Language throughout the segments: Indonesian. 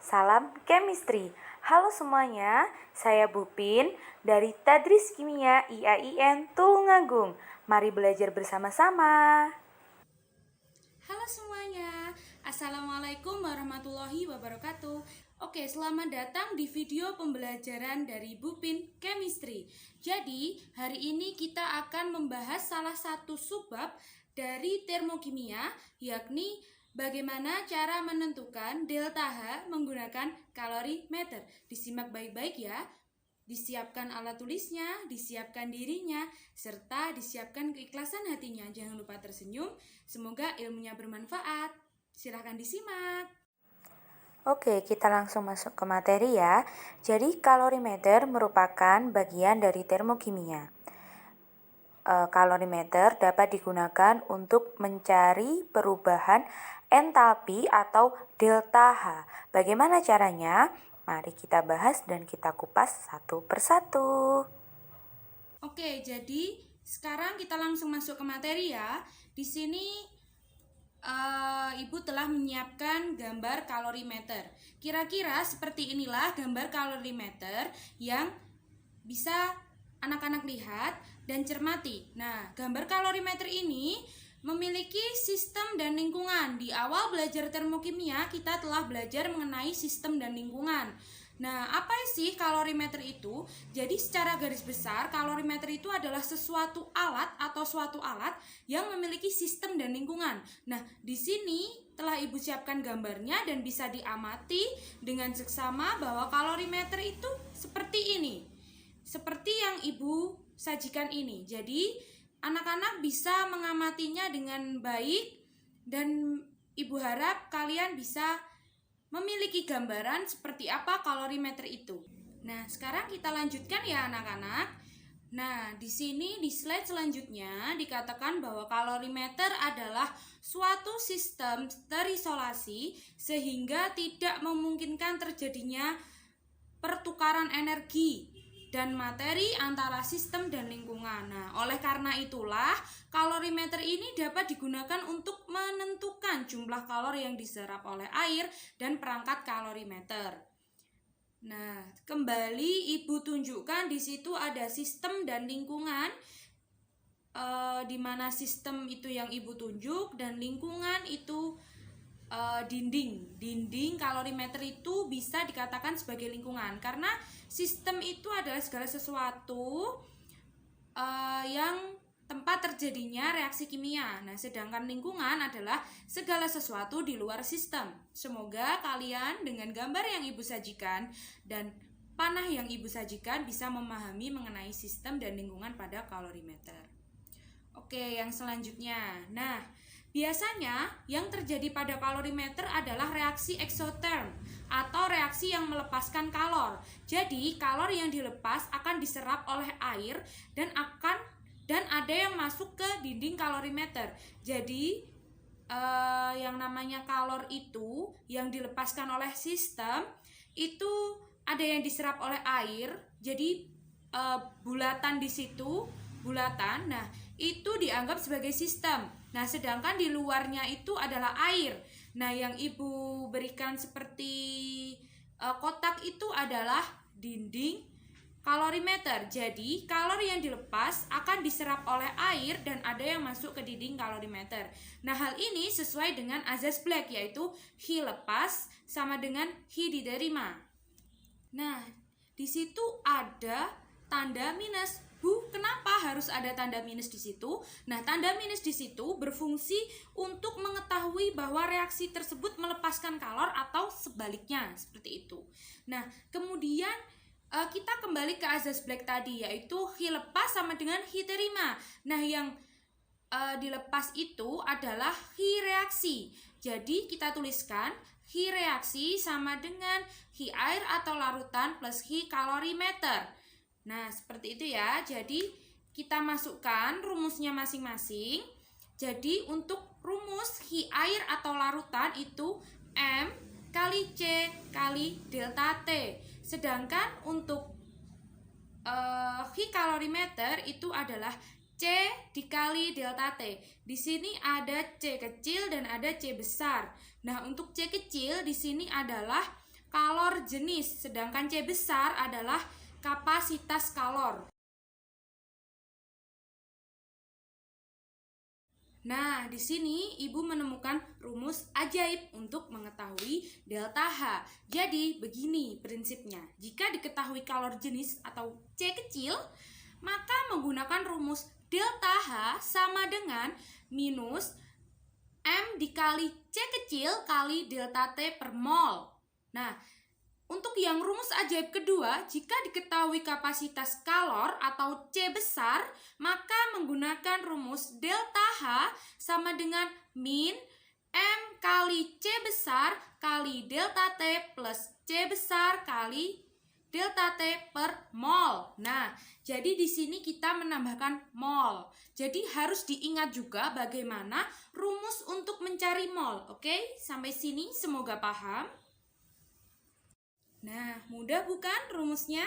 Salam Chemistry. Halo semuanya, saya Bupin dari Tadris Kimia IAIN Tulungagung. Mari belajar bersama-sama. Halo semuanya, Assalamualaikum warahmatullahi wabarakatuh. Oke, selamat datang di video pembelajaran dari Bupin Chemistry. Jadi, hari ini kita akan membahas salah satu subbab dari termokimia, yakni bagaimana cara menentukan delta H menggunakan kalorimeter. Disimak baik-baik ya. Disiapkan alat tulisnya, disiapkan dirinya, serta disiapkan keikhlasan hatinya. Jangan lupa tersenyum. Semoga ilmunya bermanfaat. Silahkan disimak. Oke, kita langsung masuk ke materi ya. Jadi kalorimeter merupakan bagian dari termokimia. Kalorimeter dapat digunakan untuk mencari perubahan entalpi atau delta H. Bagaimana caranya? Mari kita bahas dan kita kupas satu persatu. Oke, jadi sekarang kita langsung masuk ke materi ya. Di sini Ibu telah menyiapkan gambar kalorimeter. Kira-kira seperti inilah gambar kalorimeter yang bisa anak-anak lihat dan cermati. Nah, gambar kalorimeter ini memiliki sistem dan lingkungan. Di awal belajar termokimia, kita telah belajar mengenai sistem dan lingkungan. Nah, apa sih kalorimeter itu? Jadi secara garis besar, kalorimeter itu adalah sesuatu alat atau suatu alat yang memiliki sistem dan lingkungan. Nah, di sini telah Ibu siapkan gambarnya dan bisa diamati dengan seksama bahwa kalorimeter itu seperti ini. Seperti yang Ibu sajikan ini. Jadi, anak-anak bisa mengamatinya dengan baik dan Ibu harap kalian bisa memiliki gambaran seperti apa kalorimeter itu. Nah, sekarang kita lanjutkan ya anak-anak. Nah, di sini di slide selanjutnya dikatakan bahwa kalorimeter adalah suatu sistem terisolasi sehingga tidak memungkinkan terjadinya pertukaran energi dan materi antara sistem dan lingkungan. Nah, oleh karena itulah kalorimeter ini dapat digunakan untuk menentukan jumlah kalori yang diserap oleh air dan perangkat kalorimeter. Nah, kembali Ibu tunjukkan di situ ada sistem dan lingkungan, di mana sistem itu yang Ibu tunjuk dan lingkungan itu dinding kalorimeter itu bisa dikatakan sebagai lingkungan karena sistem itu adalah segala sesuatu yang tempat terjadinya reaksi kimia. Nah, sedangkan lingkungan adalah segala sesuatu di luar sistem. Semoga kalian dengan gambar yang Ibu sajikan dan panah yang Ibu sajikan bisa memahami mengenai sistem dan lingkungan pada kalorimeter. Oke, yang selanjutnya. Nah, biasanya yang terjadi pada kalorimeter adalah reaksi eksoterm atau reaksi yang melepaskan kalor. Jadi, kalor yang dilepas akan diserap oleh air dan ada yang masuk ke dinding kalorimeter. Jadi, yang namanya kalor itu yang dilepaskan oleh sistem itu ada yang diserap oleh air. Jadi, bulatan di situ, bulatan. Nah, itu dianggap sebagai sistem. Nah, sedangkan di luarnya itu adalah air. Nah, yang Ibu berikan seperti kotak itu adalah dinding kalorimeter. Jadi, kalori yang dilepas akan diserap oleh air dan ada yang masuk ke dinding kalorimeter. Nah, hal ini sesuai dengan azas Black, yaitu Hi lepas sama dengan Hi diterima. Nah, di situ ada tanda minus. Bu, kenapa harus ada tanda minus di situ? Nah, tanda minus di situ berfungsi untuk mengetahui bahwa reaksi tersebut melepaskan kalor atau sebaliknya, seperti itu. Nah, kemudian kita kembali ke azas Black tadi, yaitu Hi lepas sama dengan Hi terima. Nah, yang dilepas itu adalah Hi reaksi. Jadi, kita tuliskan Hi reaksi sama dengan Hi air atau larutan plus Hi kalorimeter. Nah, seperti itu ya. Jadi, kita masukkan rumusnya masing-masing. Jadi, untuk rumus Hi air atau larutan itu M kali C kali delta T. Sedangkan untuk Hi kalorimeter itu adalah C dikali delta T. Di sini ada C kecil dan ada C besar. Nah, untuk C kecil di sini adalah kalor jenis, sedangkan C besar adalah kapasitas kalor. Nah, di sini Ibu menemukan rumus ajaib untuk mengetahui delta H. Jadi, begini prinsipnya. Jika diketahui kalor jenis atau C kecil, maka menggunakan rumus delta H sama dengan minus M dikali C kecil kali delta T per mol. Nah, untuk yang rumus ajaib kedua, jika diketahui kapasitas kalor atau C besar, maka menggunakan rumus delta H sama dengan min M kali C besar kali delta T plus C besar kali delta T per mol. Nah, jadi di sini kita menambahkan mol. Jadi harus diingat juga bagaimana rumus untuk mencari mol. Oke, sampai sini semoga paham. Nah, mudah bukan rumusnya?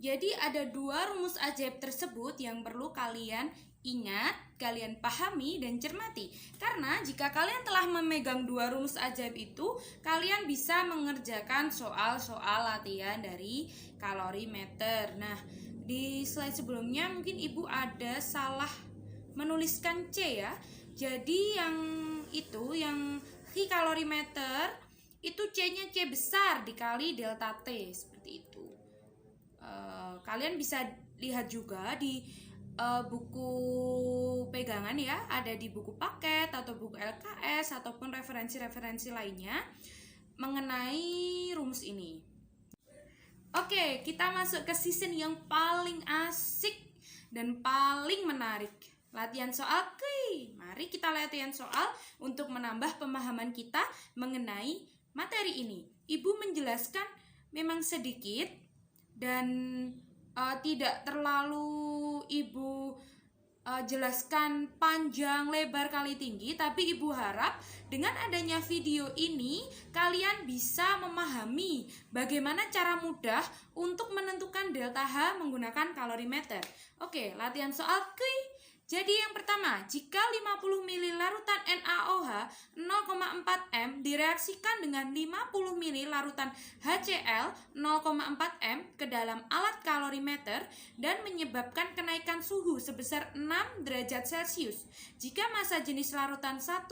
Jadi ada dua rumus ajaib tersebut yang perlu kalian ingat, kalian pahami dan cermati. Karena jika kalian telah memegang dua rumus ajaib itu, kalian bisa mengerjakan soal-soal latihan dari kalorimeter. Nah, di slide sebelumnya mungkin Ibu ada salah menuliskan C ya. Jadi yang kalorimeter itu C-nya C besar dikali delta T, seperti itu. Kalian bisa lihat juga di buku pegangan ya, ada di buku paket atau buku LKS ataupun referensi-referensi lainnya mengenai rumus ini. Oke, kita masuk ke season yang paling asik dan paling menarik. Latihan soal kuy. Mari kita latihan soal untuk menambah pemahaman kita mengenai materi ini. Ibu menjelaskan memang sedikit dan tidak terlalu Ibu jelaskan panjang, lebar, kali tinggi, tapi Ibu harap dengan adanya video ini kalian bisa memahami bagaimana cara mudah untuk menentukan delta H menggunakan kalorimeter. Oke, latihan soal kuy. Jadi yang pertama, jika 50 ml larutan NaOH 0,4 M direaksikan dengan 50 ml larutan HCl 0,4 M ke dalam alat kalorimeter dan menyebabkan kenaikan suhu sebesar 6 derajat Celcius. Jika massa jenis larutan 1,0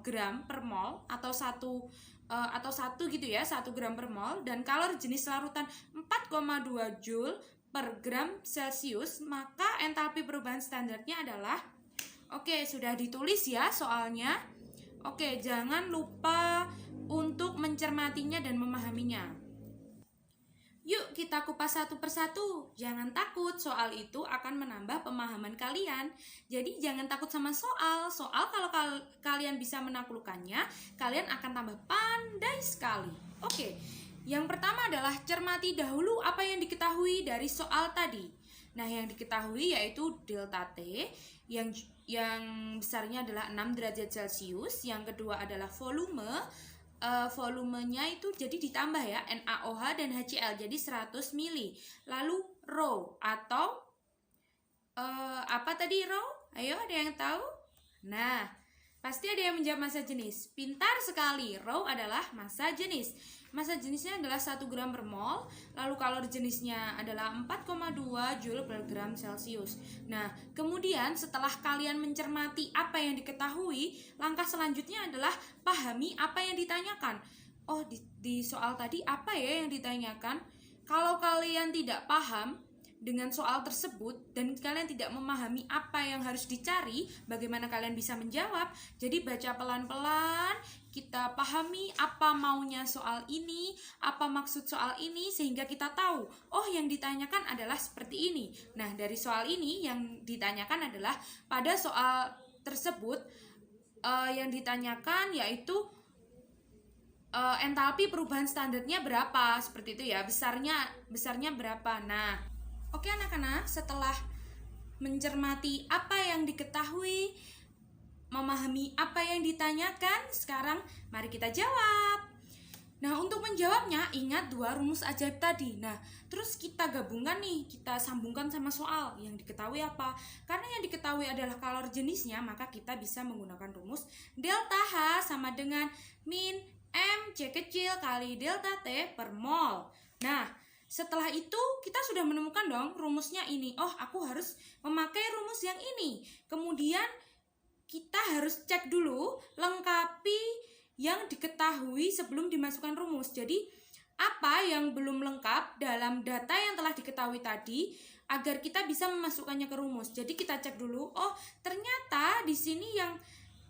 gram per mol atau 1 gitu ya, 1 gram per mol, dan kalor jenis larutan 4,2 Joule per gram Celcius, maka entalpi perubahan standarnya adalah, oke, sudah ditulis ya soalnya. Oke, jangan lupa untuk mencermatinya dan memahaminya. Yuk kita kupas satu persatu. Jangan takut, soal itu akan menambah pemahaman kalian. Jadi jangan takut sama soal. Soal kalau kalian bisa menaklukkannya, kalian akan tambah pandai sekali. Oke. Yang pertama adalah cermati dahulu apa yang diketahui dari soal tadi. Nah, yang diketahui yaitu delta T yang besarnya adalah 6 derajat Celcius. Yang kedua adalah volumenya itu jadi ditambah ya, NaOH dan HCl jadi 100 ml. Lalu rho atau apa tadi rho? Ayo, ada yang tahu? Nah, pasti ada yang menjawab massa jenis. Pintar sekali, rho adalah massa jenis. Massa jenisnya adalah 1 gram per mol, lalu kalor jenisnya adalah 4,2 Joule per gram Celcius. Nah, kemudian setelah kalian mencermati apa yang diketahui, langkah selanjutnya adalah pahami apa yang ditanyakan. Oh, di soal tadi apa ya yang ditanyakan? Kalau kalian tidak paham dengan soal tersebut dan kalian tidak memahami apa yang harus dicari, bagaimana kalian bisa menjawab? Jadi baca pelan-pelan, kita pahami apa maunya soal ini, apa maksud soal ini, sehingga kita tahu, oh yang ditanyakan adalah seperti ini. Nah, dari soal ini yang ditanyakan adalah pada soal tersebut yang ditanyakan yaitu entalpi perubahan standarnya berapa, seperti itu ya, besarnya berapa. Nah, oke anak-anak, setelah mencermati apa yang diketahui, memahami apa yang ditanyakan, sekarang mari kita jawab. Nah, untuk menjawabnya ingat dua rumus ajaib tadi. Nah, terus kita gabungkan nih, kita sambungkan sama soal yang diketahui apa. Karena yang diketahui adalah kalor jenisnya, maka kita bisa menggunakan rumus delta H sama dengan min M C kecil kali delta T per mol. Nah, setelah itu kita sudah menemukan dong rumusnya ini. Oh, aku harus memakai rumus yang ini. Kemudian kita harus cek dulu, lengkapi yang diketahui sebelum dimasukkan rumus. Jadi, apa yang belum lengkap dalam data yang telah diketahui tadi agar kita bisa memasukkannya ke rumus. Jadi kita cek dulu, oh ternyata di sini yang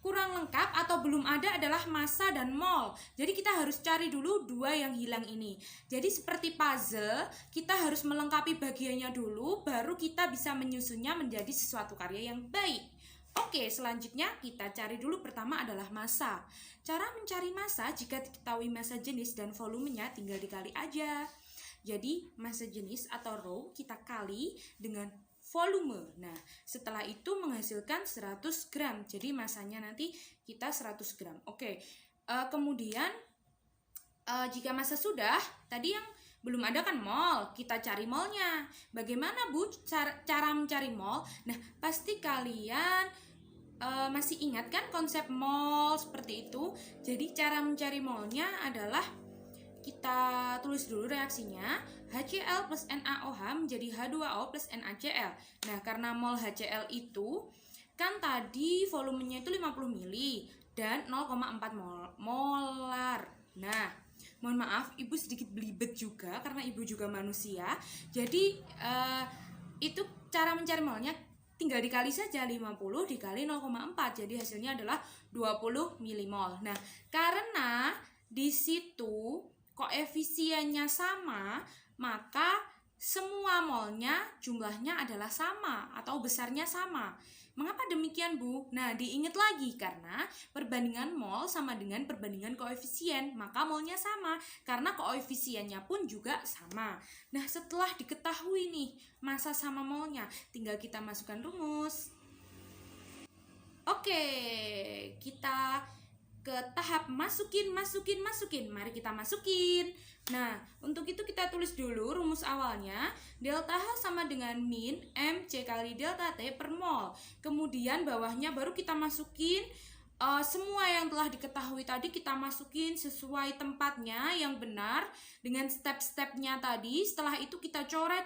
kurang lengkap atau belum ada adalah massa dan mol. Jadi kita harus cari dulu dua yang hilang ini. Jadi seperti puzzle, kita harus melengkapi bagiannya dulu, baru kita bisa menyusunnya menjadi sesuatu karya yang baik. Oke, selanjutnya kita cari dulu pertama adalah massa. Cara mencari massa, jika diketahui massa jenis dan volumenya tinggal dikali aja. Jadi massa jenis atau rho kita kali dengan volume. Nah, setelah itu menghasilkan 100 gram. Jadi masanya nanti kita 100 gram. Oke. Kemudian jika massa sudah, tadi yang belum ada kan mol, kita cari molnya. Bagaimana Bu cara mencari mol? Nah, pasti kalian masih ingat kan konsep mol seperti itu. Jadi cara mencari molnya adalah kita tulis dulu reaksinya, HCl plus NaOH menjadi H2O plus NaCl. Nah, karena mol HCl itu kan tadi volumenya itu 50 mili dan 0,4 molar. Nah, mohon maaf, Ibu sedikit belibet juga karena Ibu juga manusia. Jadi, itu cara mencari molnya tinggal dikali saja 50 dikali 0,4. Jadi hasilnya adalah 20 milimol. Nah, karena di situ koefisiennya sama, maka semua molnya jumlahnya adalah sama atau besarnya sama. Mengapa demikian, Bu? Nah, diingat lagi karena perbandingan mol sama dengan perbandingan koefisien, maka molnya sama karena koefisiennya pun juga sama. Nah, setelah diketahui nih massa sama molnya, tinggal kita masukkan rumus. Oke, kita ke tahap masukin. Mari kita masukin. Nah, untuk itu kita tulis dulu rumus awalnya. Delta H sama dengan min MC kali delta T per mol. Kemudian bawahnya baru kita masukin semua yang telah diketahui tadi, kita masukin sesuai tempatnya yang benar dengan step-stepnya tadi. Setelah itu kita coret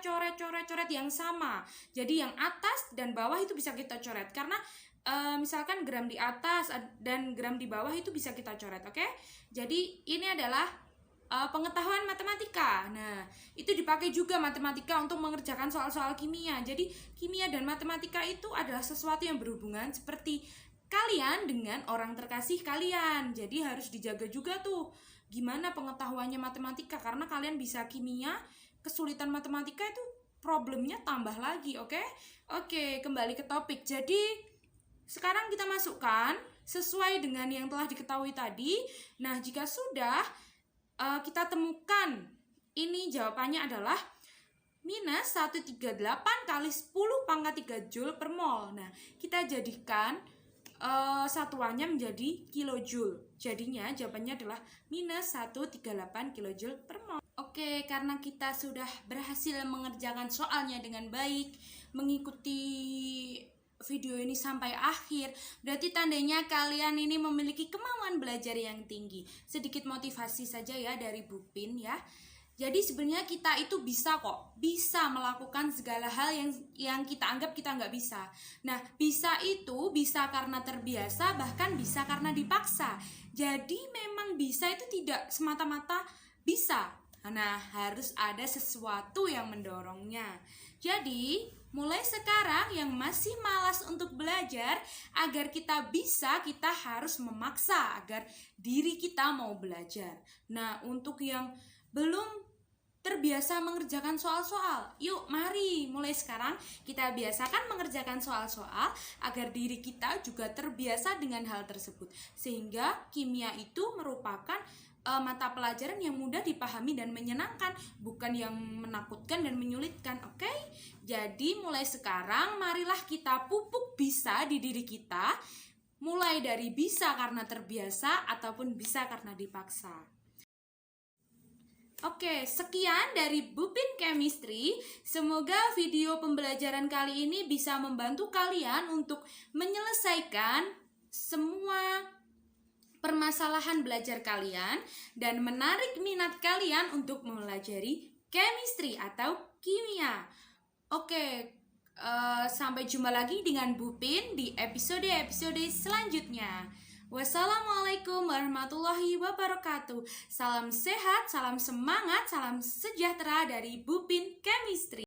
yang sama. Jadi yang atas dan bawah itu bisa kita coret karena misalkan gram di atas dan gram di bawah itu bisa kita coret, oke? Jadi ini adalah pengetahuan matematika. Nah, itu dipakai juga matematika untuk mengerjakan soal-soal kimia. Jadi kimia dan matematika itu adalah sesuatu yang berhubungan seperti kalian dengan orang terkasih kalian. Jadi harus dijaga juga tuh gimana pengetahuannya matematika, karena kalian bisa kimia, kesulitan matematika itu problemnya tambah lagi, oke? Oke, kembali ke topik. Jadi sekarang kita masukkan sesuai dengan yang telah diketahui tadi. Nah, jika sudah, kita temukan ini jawabannya adalah minus 138 kali 10 pangkat 3 Joule per mol. Nah, kita jadikan satuannya menjadi kilojoule. Jadinya jawabannya adalah minus 138 kilojoule per mol. Oke, karena kita sudah berhasil mengerjakan soalnya dengan baik, mengikuti video ini sampai akhir, berarti tandanya kalian ini memiliki kemauan belajar yang tinggi. Sedikit motivasi saja ya dari Bu Pin ya. Jadi sebenarnya kita itu bisa kok, bisa melakukan segala hal yang kita anggap kita nggak bisa. Nah, bisa itu bisa karena terbiasa, bahkan bisa karena dipaksa. Jadi memang bisa itu tidak semata-mata bisa. Nah, harus ada sesuatu yang mendorongnya. Jadi, mulai sekarang yang masih malas untuk belajar, agar kita bisa, kita harus memaksa agar diri kita mau belajar. Nah, untuk yang belum terbiasa mengerjakan soal-soal, yuk mari mulai sekarang kita biasakan mengerjakan soal-soal agar diri kita juga terbiasa dengan hal tersebut. Sehingga kimia itu merupakan mata pelajaran yang mudah dipahami dan menyenangkan, bukan yang menakutkan dan menyulitkan, oke? Jadi mulai sekarang marilah kita pupuk bisa di diri kita, mulai dari bisa karena terbiasa ataupun bisa karena dipaksa. Oke, sekian dari Bu Pin Chemistry. Semoga video pembelajaran kali ini bisa membantu kalian untuk menyelesaikan semua permasalahan belajar kalian dan menarik minat kalian untuk mempelajari chemistry atau kimia. Oke, sampai jumpa lagi dengan Bu Pin di episode-episode selanjutnya. Wassalamualaikum warahmatullahi wabarakatuh. Salam sehat, salam semangat, salam sejahtera dari Bu Pin Chemistry.